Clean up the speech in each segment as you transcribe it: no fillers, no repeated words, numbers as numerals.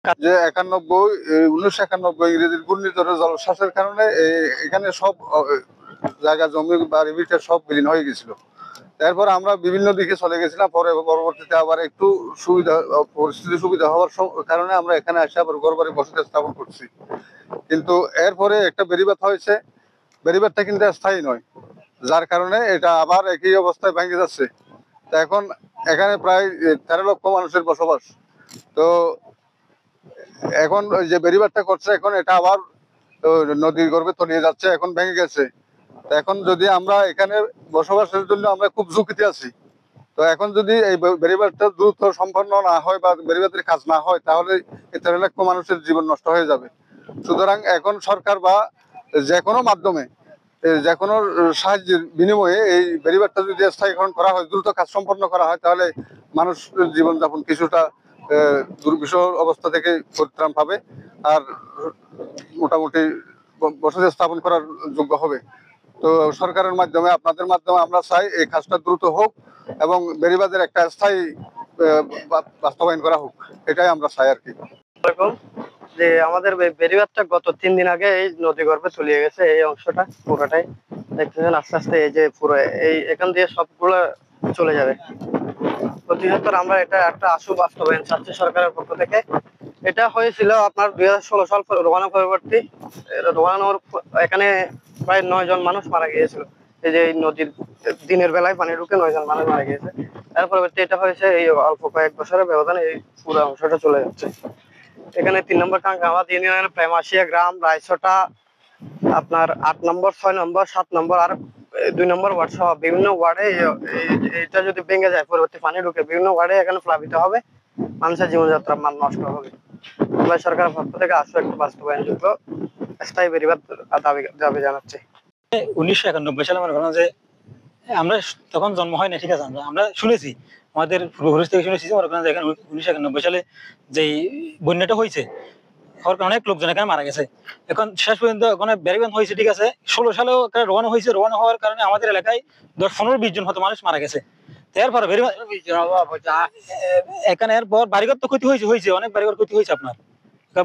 যে 1991 ইংরেজির ঘূর্ণিঝড়ের জলোচ্ছ্বাসের কারণে এখানে সব জায়গা জমি বাড়ি ভিটা সব বিলীন হয়ে গেছিল। তারপর আমরা বিভিন্ন দিকে চলে গেছিলাম, পরে পরবর্তীতে আবার একটু পরিস্থিতি সুবিধা হওয়ার কারণে আমরা এখানে এসে আবার ঘর বাড়ি বসতি স্থাপন করছি। কিন্তু এরপরে একটা বেড়িবাঁধ হয়েছে, বেড়িবাঁধটা কিন্তু স্থায়ী নয়, যার কারণে এটা আবার একই অবস্থায় ভেঙে যাচ্ছে। তা এখন এখানে প্রায় 13 লক্ষ মানুষের বসবাস। তো এখন যে বেড়িবাঁধটা করছে এখন এটা আবার নদীর গর্ভে তলিয়ে যাচ্ছে, এখন ভেঙে গেছে। তো এখন যদি আমরা এখানে বসবাসের জন্য আমরা খুব ঝুঁকিতে আছি। তো এখন যদি এই বেড়িবাঁধটা দ্রুত সম্পন্ন না হয় বা বেড়িবাঁধের কাজ না হয়, তাহলে 13 লক্ষ মানুষের জীবন নষ্ট হয়ে যাবে। সুতরাং এখন সরকার বা যে কোনো মাধ্যমে যে কোনো সাহায্যের বিনিময়ে এই বেড়িবাঁধটা যদি স্থায়ীকরণ করা হয়, দ্রুত কাজ সম্পন্ন করা হয়, তাহলে মানুষ জীবনযাপন কিছুটা দুর্বিষহ অবস্থা থেকে পরিত্রাণ পাবে আর মোটামুটি বসতি স্থাপন করার যোগ্য হবে। তো সরকারের মাধ্যমে, আপনাদের মাধ্যমে আমরা চাই এই কাজটা দ্রুত হোক এবং বেড়িবাঁধের একটা স্থায়ী বাস্তবায়ন করা হোক, এটাই আমরা চাই আর কি। যে আমাদের বেড়িবাঁধটা গত 3 দিন আগে এই নদী গর্ভে তলিয়ে গেছে। এই অংশটা পুরোটাই দেখতেছেন, আস্তে আস্তে এই যে পুরো এই এখান দিয়ে সবগুলো চলে যাবে। প্রতিনিয়ত আমরা এটা একটা আশু বাস্তবায়ন চাচ্ছি সরকারের পক্ষ থেকে। এটা হয়েছিল আপনার 2016 সাল রোয়ানা পরবর্তী রোয়ানোর এখানে প্রায় 9 জন মানুষ মারা গিয়েছিল। এই যে এই নদীর দিনের বেলায় পানি ঢুকে 9 জন মানুষ মারা গিয়েছে। তার পরবর্তী এটা হয়েছে এই অল্প কয়েক বছরের ব্যবধানে এই পুরো অংশটা চলে যাচ্ছে। এখানে 3 নম্বর টাঙ্গামাদ ইউনিয়নের প্রেমাশিয়া গ্রাম, রায়ছটা, আপনার 8 নম্বর, 6 নম্বর, 7 নম্বর আর 2 নম্বর ওয়ার্ড সহ বিভিন্ন ওয়ার্ডে এটা যদি ভেঙে যায়, পরবর্তী পানি ঢুকে বিভিন্ন ওয়ার্ডে এখানে প্লাবিত হবে, মানুষের জীবনযাত্রার মান নষ্ট হবে। আমরা সরকারের পক্ষ থেকে আসলে একটা বাস্তবায়নযোগ্য স্থায়ী বেড়িবাঁধ দাবি জানাচ্ছি। 1991 সালে মনে করেন যে আমরা তখন জন্ম হয় না, ঠিক আছে, আমরা শুনেছি, আমাদের পূর্বপুরুষ থেকে শুনেছি মনে করেন যে এখানে 1991 সালে যে বন্যাটা হয়েছে, অনেক লোকজন এখানে মারা গেছে। এখন শেষ পর্যন্ত ওখানে বেড়িবাঁধ হয়েছে, ঠিক আছে, 16 সালেও রোয়ানো হয়েছে। রোয়ানো হওয়ার কারণে আমাদের এলাকায় 10-15-20 জন হয়তো মানুষ মারা গেছে। এরপর এখানে এরপর বাড়িঘর তো ক্ষতি হয়েছে, অনেক বাড়িঘর ক্ষতি হয়েছে আপনার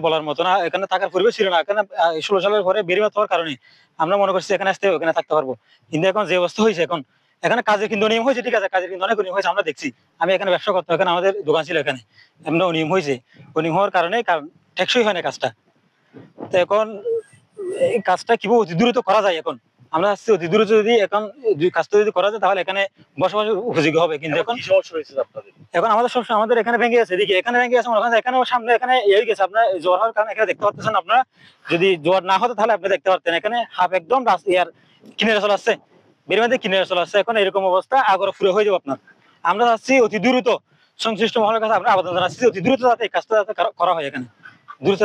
বলার মতো না। এখানে থাকার পরিবেশ ছিল না। এখানে 16 সালের পরে বেড়িবাঁধ হওয়ার কারণে আমরা মনে করছি এখানে আসতে ওখানে থাকতে পারবো, কিন্তু এখন যে অবস্থা হয়েছে, এখন এখানে কাজের কিন্তু অনিয়ম হয়েছে, ঠিক আছে, কাজের কিন্তু অনেক অনিয়ম হয়েছে। আমরা দেখছি, আমি এখানে ব্যবসা করতাম, এখানে আমাদের দোকান ছিল, এখানে এমন অনিয়ম হয়েছে। অনিয়ম হওয়ার কারণে টেকসই হয় না কাজটা। তো এখন এই কাজটা কিভাবে অতি দ্রুত করা যায়, এখন আমরা আসছি অতি দ্রুত যদি এখন কাজটা যদি করা যায় তাহলে এখানে বসবাস উপযোগী হবে। কিন্তু এখন সমস্যা হয়েছে আপনাদের, এখন আমাদের সমস্যা, আমাদের এখানে ভেঙে গেছে, এদিকে এখানে ভেঙে গেছে, এখানেও সামনে এখানে এই গেছে। আপনার জ্বর হওয়ার কারণে এখানে দেখতে পাচ্ছেন, আপনারা যদি জ্বর না হতো তাহলে আপনি দেখতে পারতেন এখানে হাফ একদম ইয়ার কিনারে চলে আসছে, বেড়িবাঁধের কিনারে চলে আসছে। এখন এরকম অবস্থা আগরে ফুরে হয়ে যাবে আপনার। আমরা চাচ্ছি অতি দ্রুত সংশ্লিষ্ট মহলের কাছে আমরা আবেদন জানাচ্ছি অতি দ্রুত যাতে এই কাজটা যাতে করা হয় এখানে দ্রুত।